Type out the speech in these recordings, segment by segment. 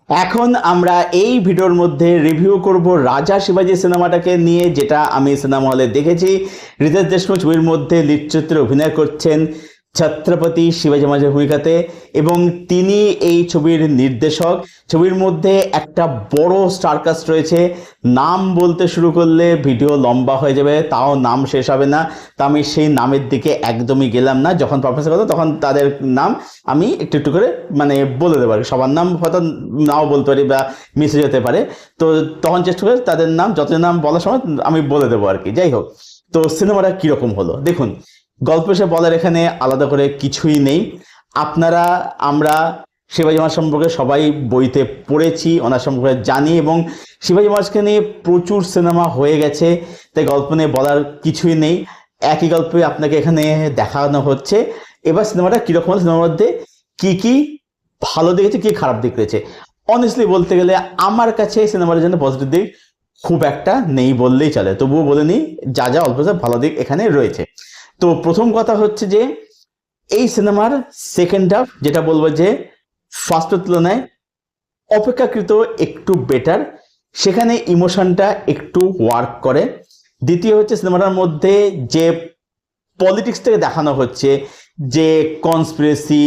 এখন আমরা এই ভিডিওর মধ্যে রিভিউ করব রাজা শিবাজি সিনেমাটাকে নিয়ে, যেটা আমি সিনেমা হলে দেখেছি। রিতেশ দেশমুখ ছবির মধ্যে লিড চরিত্রে অভিনয় করছেন ছত্রপতি শিবাজি মহারাজের ভূমিকাতে, এবং তিনি এই ছবির নির্দেশক। ছবির মধ্যে একটা বড় স্টারকাস্ট রয়েছে। নাম বলতে শুরু করলে ভিডিও লম্বা হয়ে যাবে, তাও নাম শেষ হবে না। তা আমি সেই নামের দিকে একদমই গেলাম না। যখন প্রফেসর কথা তখন তাদের নাম আমি একটু একটু করে বলে দেবো আর কি। সবার নাম হয়তো নাও বলতে পারি বা মিশে যেতে পারে, তো তখন চেষ্টা করে তাদের নাম, যত নাম বলার সময় আমি বলে দেবো আর কি। যাই হোক, তো সিনেমাটা কিরকম হলো দেখুন। গল্প সে বলার এখানে আলাদা করে কিছুই নেই। আপনারা আমরা শিবাজি মহারাজ সম্পর্কে সবাই বইতে পড়েছি, ওনার সম্পর্কে জানি, এবং শিবাজি মহারাজকে নিয়ে প্রচুর সিনেমা হয়ে গেছে, তাই গল্প নিয়ে বলার কিছুই নেই। একই গল্পে আপনাকে এখানে দেখানো হচ্ছে। এবার সিনেমাটা কিরকম হলো, সিনেমার মধ্যে কি কি ভালো দিক আছে, কি খারাপ দিক রয়েছে। অনেস্টলি বলতে গেলে আমার কাছে সিনেমার জন্য পজিটিভ দিক খুব একটা নেই বললেই চলে, তবুও বলে নিই যা যা অল্প ভালো দিক এখানে রয়েছে। তো প্রথম কথা হচ্ছে যে এই সিনেমার সেকেন্ড হাফ, যেটা বলবো যে ফার্স্টের তুলনায় অপেক্ষাকৃত একটু বেটার, সেখানে ইমোশনটা একটু ওয়ার্ক করে। দ্বিতীয় হচ্ছে সিনেমাটার মধ্যে যে পলিটিক্স থেকে দেখানো হচ্ছে, যে কনস্পিরেসি,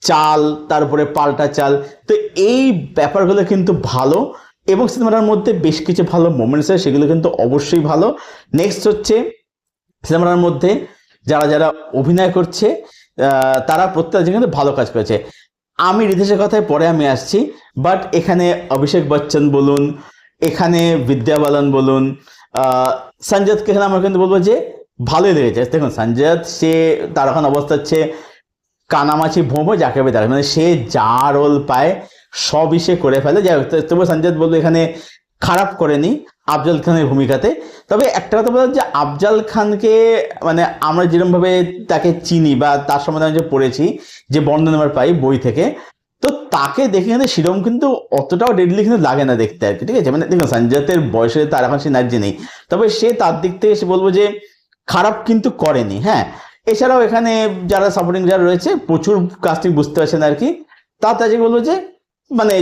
চাল, তারপরে পাল্টা চাল, তো এই ব্যাপারগুলো কিন্তু ভালো, এবং সিনেমাটার মধ্যে বেশ কিছু ভালো মোমেন্টস আছে, সেগুলো কিন্তু অবশ্যই ভালো। নেক্সট হচ্ছে সিনেমাটার মধ্যে যারা যারা অভিনয় করছে তারা প্রত্যেকজন কিন্তু ভালো কাজ করেছে। আমি রিতেশের কথায় পরে আমি আসছি, বাট এখানে অভিষেক বচ্চন বলুন, এখানে বিদ্যা বালান বলুন, সঞ্জয়কে এখানে আমরা কিন্তু বলবো যে ভালোই লেগেছে। দেখুন সঞ্জয়, সে তার এখন অবস্থা হচ্ছে কানামাছি ভোমো যাকে দেখা, মানে সে যা রোল পায় সবই সে করে ফেলে। যাই হোক, তবু সঞ্জয় বলবো এখানে খারাপ করেনি আফজাল খানের ভূমিকাতে। তবে একটা কথা বলা, যে আফজাল খানকে মানে আমরা যেরকমভাবে তাকে চিনি বা তার সম্বন্ধে আমি যে পড়েছি, যে বর্ণনা আমরা পাই বই থেকে, তো তাকে দেখে কিন্তু সেরকম কিন্তু অতটাও ডেডলি কিন্তু লাগে না দেখতে আর কি। ঠিক আছে, মানে দেখুন সঞ্জয়ের বয়সে তার এখন সে এনার্জি নেই, তবে সে তার দিক থেকে সে বলবো যে খারাপ কিন্তু করেনি। হ্যাঁ, এছাড়াও এখানে যারা সাপোর্টিং যারা রয়েছে প্রচুর কাস্টিং বুঝতে পারছেন আর কি, তাকে বলবো যে মানে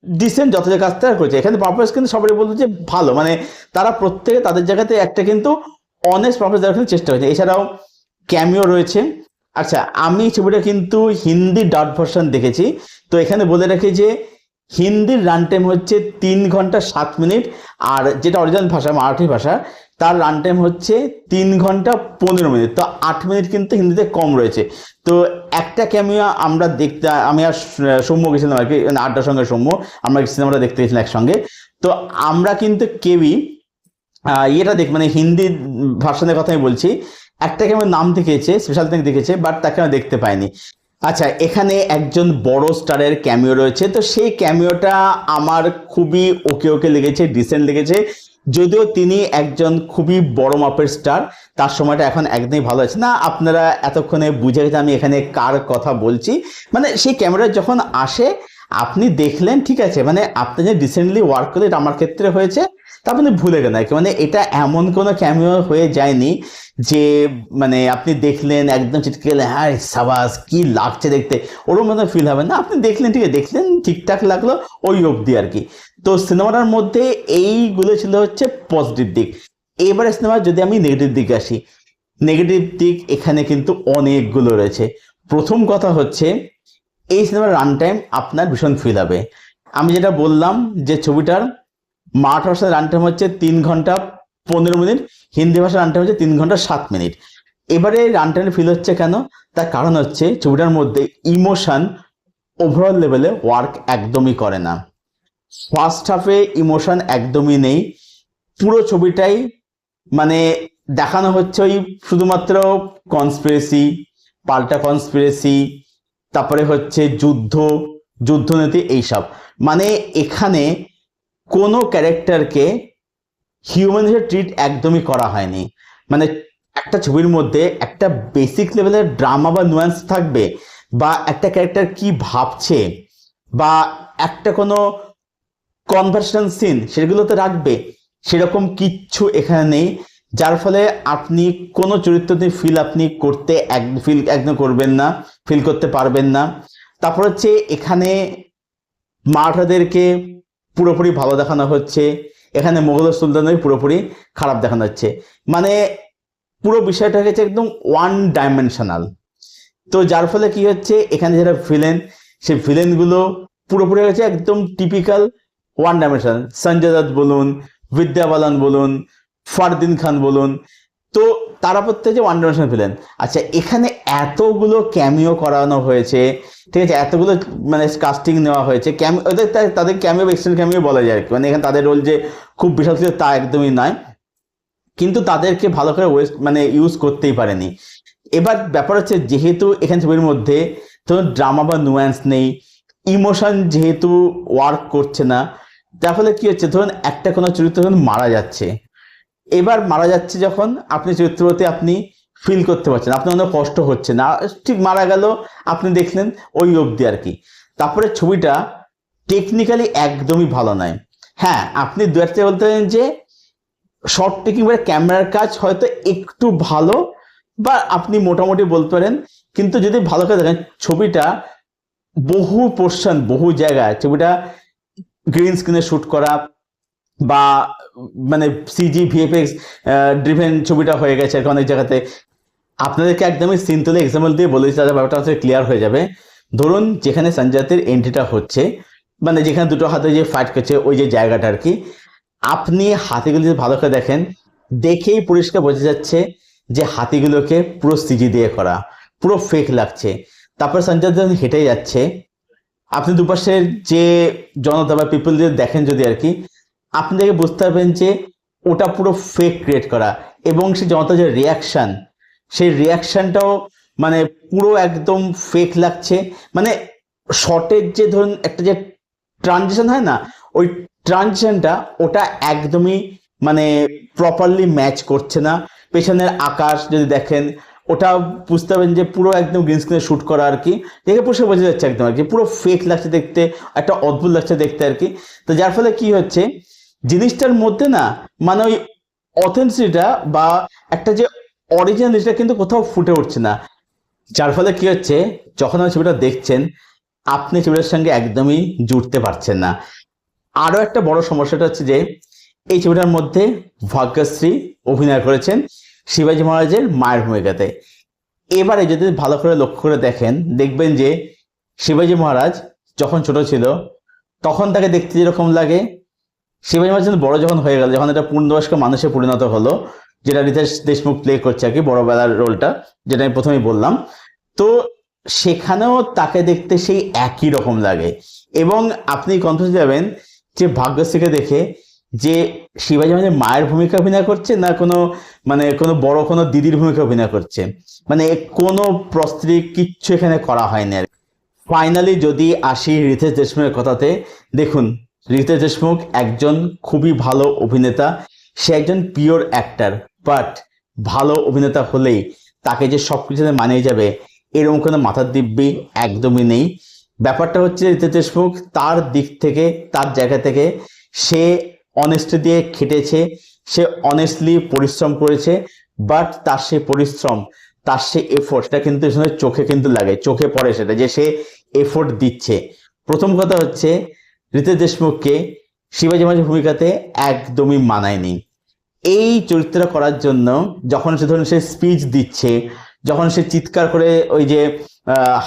ডিসেন্ট যত যে কাজটা করেছে এখানে পারফরমেন্স কিন্তু সবাই বলতো যে ভালো, মানে তারা প্রত্যেকে তাদের জায়গাতে একটা কিন্তু অনেস্ট পারফরমেন্স দেওয়ার কিন্তু চেষ্টা করেছে। এছাড়াও ক্যামিও রয়েছে। আচ্ছা, আমি ছবিটা কিন্তু হিন্দি ডাব ভার্সন দেখেছি, তো এখানে বলে রাখি যে হিন্দির রান টাইম হচ্ছে 3 ঘন্টা 7 মিনিট, আর যেটা অরিজিনাল ভাষা মারাঠি ভাষা তার রান টাইম হচ্ছে 3 ঘন্টা 15 মিনিট, তো 8 মিনিট কিন্তু হিন্দিতে কম রয়েছে। তো একটা ক্যামিও আমরা দেখতে, আমি আর সৌম্য গেছিলাম আর কি, আড্ডার সঙ্গে সৌম্য, আমরা সিনেমাটা দেখতে গেছিলাম একসঙ্গে। তো আমরা কিন্তু কেউই ইয়েটা দেখ মানে হিন্দি ভার্সনের কথা আমি বলছি, একটাকে আমার নাম দেখিয়েছে, স্পেশাল থিং দেখেছে, বাট তাকে আমি দেখতে পাইনি। আচ্ছা, এখানে একজন বড় স্টারের ক্যামিও রয়েছে, তো সেই ক্যামিওটা আমার খুবই ওকে ওকে লেগেছে, ডিসেন্ট লেগেছে। যদিও তিনি একজন খুবই বড় মাপের স্টার, তার সময়টা এখন একদমই ভালো আছে না। আপনারা এতক্ষণে বুঝে গেছে আমি এখানে কার কথা বলছি। মানে সেই ক্যামেরা যখন আসে আপনি দেখলেন, ঠিক আছে, মানে আপনি যে রিসেন্টলি ওয়ার্ক করে, এটা আমার ক্ষেত্রে হয়েছে, তা আপনি ভুলে গেলেন আর কি। মানে এটা এমন কোনো ক্যামিও হয়ে যায়নি যে মানে আপনি দেখলেন একদম চিটকে গেলেন, হ্যাঁ সাবাস কি লাগছে দেখতে, ওরকম মতো ফিল হবে না। আপনি দেখলেন, ঠিক আছে, দেখলেন ঠিকঠাক লাগলো, ওই অবধি আর কি। তো সিনেমাটার মধ্যে এইগুলো ছিল হচ্ছে পজিটিভ দিক। এবারে সিনেমার যদি আমি নেগেটিভ দিকে আসি, নেগেটিভ দিক এখানে কিন্তু অনেকগুলো রয়েছে। প্রথম কথা হচ্ছে এই সিনেমার রান টাইম আপনার ভীষণ ফিল হবে। আমি যেটা বললাম যে ছবিটার মারাঠি ভাষার রান টাইম হচ্ছে 3 ঘন্টা 15 মিনিট, হিন্দি ভাষার রান টাইম হচ্ছে 3 ঘন্টা 7 মিনিট। এবারে রান টাইম ফিল হচ্ছে কেন, তার কারণ হচ্ছে ছবিটার মধ্যে ইমোশন ওভারঅল লেভেলে ওয়ার্ক একদমই করে না। ফার্স্ট হাফে ইমোশন একদমই নেই, পুরো ছবিটাই মানে দেখানো হচ্ছে ওই শুধুমাত্র কনস্পিরেসি, পাল্টা কনস্পিরেসি, তারপরে হচ্ছে যুদ্ধ, যুদ্ধনীতি, এইসব। মানে এখানে কোনো ক্যারেক্টারকে হিউম্যান হিসেবে ট্রিট একদমই করা হয়নি। মানে একটা ছবির মধ্যে একটা বেসিক লেভেলের ড্রামা বা নুয়ান্স থাকবে, বা একটা ক্যারেক্টার কি ভাবছে, বা একটা কোনো কনভার্সেশন সিন সেগুলোতে রাখবে, সেরকম কিচ্ছু এখানে নেই। যার ফলে আপনি কোনো চরিত্র ফিল আপনি করতে ফিল একদম করবেন না, ফিল করতে পারবেন না। তারপর হচ্ছে এখানে মারাঠাদেরকে পুরোপুরি ভালো দেখানো হচ্ছে, এখানে মোগল সুলতানদের পুরোপুরি খারাপ দেখানো হচ্ছে। মানে পুরো বিষয়টা হচ্ছে একদম ওয়ান ডাইমেনশনাল। তো যার ফলে কি হচ্ছে, এখানে যারা ভিলেন, সেই ভিলেনগুলো পুরোপুরি হচ্ছে একদম typical one dimensional. Sanjay Dutta বলুন, বিদ্যা বালান বলুন, ফারদিন খান বলুন, তো তারা প্রত্যেকে ওয়ান ডাইমেনশনাল ভিলেন। আচ্ছা, এখানে এতগুলো ক্যামিও করানো হয়েছে, ঠিক আছে, এতগুলো মানে কাস্টিং নেওয়া হয়েছে, তাদের ক্যামিও এক্সটেন্ড ক্যামিও বলা যায় আর কি। মানে এখানে তাদের রোল যে খুব বিশাল ছিল তা একদমই নয়, কিন্তু তাদেরকে ভালো করে মানে ইউজ করতেই পারেনি। এবার ব্যাপার হচ্ছে, যেহেতু এখানে ছবির মধ্যে ধরুন ড্রামা বা নুয়ান্স নেই, ইমোশন যেহেতু ওয়ার্ক করছে না, যার ফলে কি হচ্ছে, ধরুন একটা কোনো চরিত্র ধরুন মারা যাচ্ছে, এবার মারা যাচ্ছে যখন আপনি চরিত্রতে আপনি ফিল করতে পারছেন, আপনার অনেক কষ্ট হচ্ছে না, ঠিক মারা গেল আপনি দেখলেন ওই অবধি আর কি। তারপরে ছবিটা টেকনিক্যালি একদমই ভালো নয়। হ্যাঁ, আপনি দু একটা বলতে পারেন যে শর্ট টেকিং বা ক্যামেরার কাজ হয়তো একটু ভালো, বা আপনি মোটামুটি বলতে পারেন, কিন্তু যদি ভালো করে দেখেন ছবিটা বহু পোর্শন, বহু জায়গায় ছবিটা গ্রিন স্ক্রিনে শুট করা, বা মানে সিজি ভিএফএক্স ড্রিভেন ছবিটা হয়ে গেছে আর অনেক জায়গাতে। আপনাদেরকে একদমই সিন তুলে এক্সাম্পল দিয়ে বলেছি, তাদের ব্যাপারটা হচ্ছে ক্লিয়ার হয়ে যাবে। ধরুন যেখানে সঞ্জয় দত্তের এন্ট্রিটা হচ্ছে, মানে যেখানে দুটো হাতে যে ফাইট করছে ওই যে জায়গাটা আর কি, আপনি হাতিগুলো যদি ভালো করে দেখেন, দেখেই পরিষ্কার বোঝা যাচ্ছে যে হাতিগুলোকে পুরো সিজি দিয়ে করা, পুরো ফেক লাগছে। তারপর সঞ্জয় দত্ত হেঁটে যাচ্ছে, আপনি দুপাশের যে জনতা বা পিপল যদি দেখেন যদি আর কি, আপনি দেখে বুঝতে পারবেন যে ওটা পুরো ফেক ক্রিয়েট করা, এবং সেই জনতার যে রিয়াকশন, সেই রিয়াকশনটাও মানে পুরো একদম ফেক লাগছে। মানে শর্টের যে ধরুন একটা যে ট্রানজিশন হয় না, ওই ট্রানজিশনটা ওটা একদমই মানে প্রপারলি ম্যাচ করছে না। পেছনের আকাশ যদি দেখেন, ওটা বুঝতে পারবেন যে পুরো একদম গ্রিন স্ক্রিনে শুট করা আর কি, দেখে পুরো বোঝা যাচ্ছে একদম আর কি, পুরো ফেক লাগছে দেখতে, একটা অদ্ভুত লাগছে দেখতে আর কি। তো যার ফলে কি হচ্ছে, জিনিসটার মধ্যে না মানে ওই অথেন্টিসিটিটা বা একটা যে অরিজিনাল জিনিসটা কিন্তু কোথাও ফুটে উঠছে না। যার ফলে কি হচ্ছে, যখন আপনি ছবিটা দেখছেন, আপনি ছবিটার সঙ্গে একদমই জুড়তে পারছেন না। আরো একটা বড় সমস্যাটা হচ্ছে যে এই ছবিটার মধ্যে ভাগ্যশ্রী অভিনয় করেছেন শিবাজী মহারাজের মায়ের ভূমিকাতে। এবারে যদি ভালো করে লক্ষ্য করে দেখেন, দেখবেন যে শিবাজী মহারাজ যখন ছোট ছিল তখন তাকে দেখতে যেরকম লাগে, শিবাজী মহারাজ বড় যখন হয়ে গেল, যখন একটা পূর্ণবয়স্ক মানুষে পরিণত হলো, যেটা রিতেশ দেশমুখ প্লে করছে আর কি, বড়বেলার রোলটা, যেটা আমি প্রথমেই বললাম, তো সেখানেও তাকে দেখতে সেই একই রকম লাগে। এবং আপনি কনফিউজ যাবেন যে ভাগ্যশ্রীকে দেখে যে শিবাজী মহারাজের মায়ের ভূমিকা অভিনয় করছে না কোনো মানে কোনো বড় কোনো দিদির ভূমিকা অভিনয় করছে, মানে কোনো প্রস্তুতি কিচ্ছু এখানে করা হয়নি আর। ফাইনালি যদি আসি রিতেশ দেশমুখের কথাতে, দেখুন রিতেশ দেশমুখ একজন খুবই ভালো অভিনেতা, সে একজন পিওর অ্যাক্টর, বাট ভালো অভিনেতা হলেই তাকে যে সব কিছুতে মানিয়ে যাবে এরকম কোনো মাথার দিব্যি একদমই নেই। ব্যাপারটা হচ্ছে রিতেশ দেশমুখ তার দিক থেকে, তার জায়গা থেকে সে অনেস্টি দিয়ে খেটেছে, সে অনেস্টলি পরিশ্রম করেছে, বাট তার সে পরিশ্রম, তার সে এফোর্ট, সেটা কিন্তু চোখে কিন্তু লাগে, চোখে পড়ে সেটা যে সে এফোর্ট দিচ্ছে। প্রথম কথা হচ্ছে রিতেশ দেশমুখকে শিবাজী মহারাজের ভূমিকাতে একদমই মানায়নি। এই চরিত্রটা করার জন্য যখন সে ধরুন সে স্পিচ দিচ্ছে, যখন সে চিৎকার করে ওই যে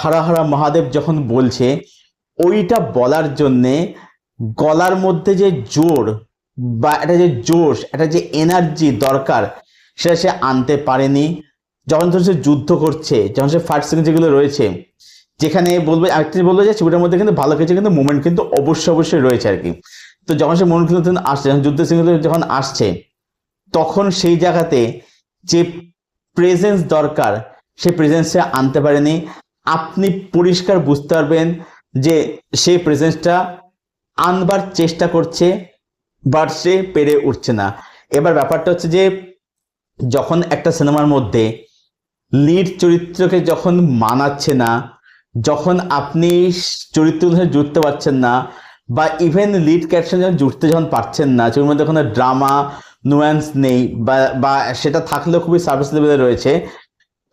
হারা হারা মহাদেব যখন বলছে, ওইটা বলার জন্যে গলার মধ্যে যে জোর বা একটা যে জোশ, একটা যে এনার্জি দরকার, সেটা সে আনতে পারেনি। যখন ধরুন সে যুদ্ধ করছে, যখন সে ফাইট সিন যেগুলো রয়েছে, যেখানে বলবো আরেকটা বলবো যে ছবিটার মধ্যে কিন্তু ভালো কিছু কিন্তু মোমেন্ট কিন্তু অবশ্যই রয়েছে আর কি। তো যখন সে মোমেন্ট কিন্তু আসছে, যখন যুদ্ধ সিনগুলো যখন আসছে, তখন সেই জায়গাতে যে প্রেজেন্স দরকার সেই প্রেজেন্স সে আনতে পারেনি। আপনি পরিষ্কার বুঝতে পারবেন যে সেই প্রেজেন্সটা আনবার চেষ্টা করছে, বাট সে পেরে উঠছে না। এবার ব্যাপারটা হচ্ছে যে যখন একটা সিনেমার মধ্যে লিড চরিত্রকে যখন মানাচ্ছে না, যখন আপনি চরিত্রের সাথে জুড়তে পারছেন না, বা ইভেন লিড ক্যারেক্টার যখন জুড়তে যখন পারছেন না, ছবির মধ্যে কোনো ড্রামা নুয়ান্স নেই, বা সেটা থাকলেও খুবই সার্ভিস লেভেলে রয়েছে,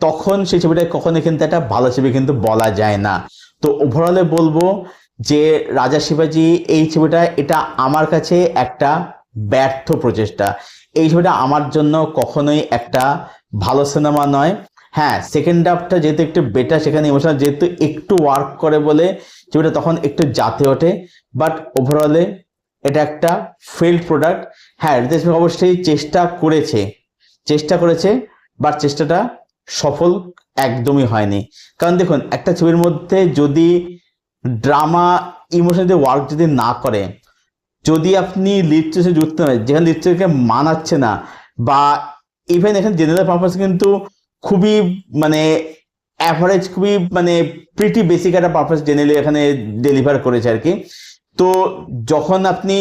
তখন সেই ছবিটা কখনো কিন্তু একটা ভালো ছবি কিন্তু বলা যায় না। তো ওভারঅলে বলবো যে রাজা শিবাজি এই ছবিটা, এটা আমার কাছে একটা ব্যর্থ প্রচেষ্টা। এই ছবিটা আমার জন্য কখনোই একটা ভালো সিনেমা নয়। হ্যাঁ, সেকেন্ড হাফটা যেহেতু একটু বেটার, সেখানে ইমোশনাল যেহেতু একটু ওয়ার্ক করে বলে ছবিটা তখন একটু জাতে ওঠে, বাট ওভারঅলে এটা একটা ফেল্ড প্রোডাক্ট। হ্যাঁ, রিতেশ দেশমুখ অবশ্যই চেষ্টা করেছে, বাট চেষ্টাটা সফল একদমই হয়নি। কারণ দেখুন, একটা ছবির মধ্যে যদি ড্রামা ইমোশন দিয়ে ওয়ার্ক যদি না করে, যদি আপনি লিটারেচার যুক্ত হয় যেখানে লিটারেচারকে মানাচ্ছে না, বা ইভেন এখানে জেনারেল পারপাস কিন্তু খুবই মানে অ্যাভারেজ, খুবই মানে প্রিটি বেসিক একটা পারপাস জেনারেলি এখানে ডেলিভার করেছে আর কি। তো যখন আপনি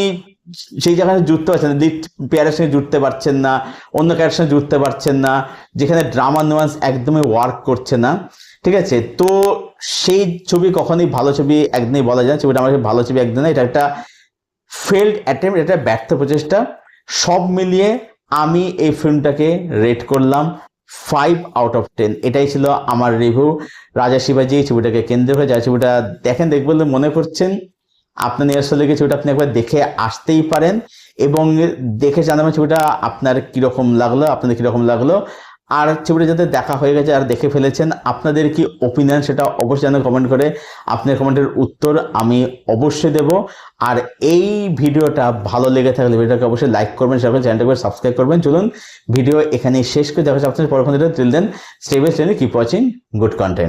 সেই জায়গায় জুড়তে পারছেন না, লিড পেয়ারের সঙ্গে জুড়তে পারছেন না, অন্য ক্যারেক্টার সঙ্গে জুড়তে পারছেন না, যেখানে ড্রামা নোয়ান্স একদমই ওয়ার্ক করছে না, ঠিক আছে, তো সেই ছবি কখনোই ভালো ছবি একদিনই বলা যায় না। ছবিটা আমার ভালো ছবি একদিন না, এটা একটা ফেল্ড অ্যাটেম্প, এটা ব্যর্থ প্রচেষ্টা। সব মিলিয়ে আমি এই ফিল্মটাকে রেট করলাম 5/10। এটাই ছিল আমার রিভিউ রাজা শিবাজি ছবিটাকে কেন্দ্র করে। যা ছবিটা দেখবেন বলে মনে করছেন, আপনার আসলে ছবিটা আপনি একবার দেখে আসতেই পারেন এবং দেখে জানাবেন ছবিটা আপনাদের কিরকম লাগলো। আর ছবিটা যাতে দেখা হয়ে গেছে আর দেখে ফেলেছেন, আপনাদের কি ওপিনিয়ন সেটা অবশ্যই জানান কমেন্ট করে। আপনার কমেন্টের উত্তর আমি অবশ্যই দেব। আর এই ভিডিওটা ভালো লেগে থাকলে ভিডিওটাকে অবশ্যই লাইক করবেন, চ্যানেলটাকে সাবস্ক্রাইব করবেন। চলুন ভিডিও এখানেই শেষ করে দেখা হচ্ছে আপনাদের পরবর্তী video. Till then stay best, keep watching good content.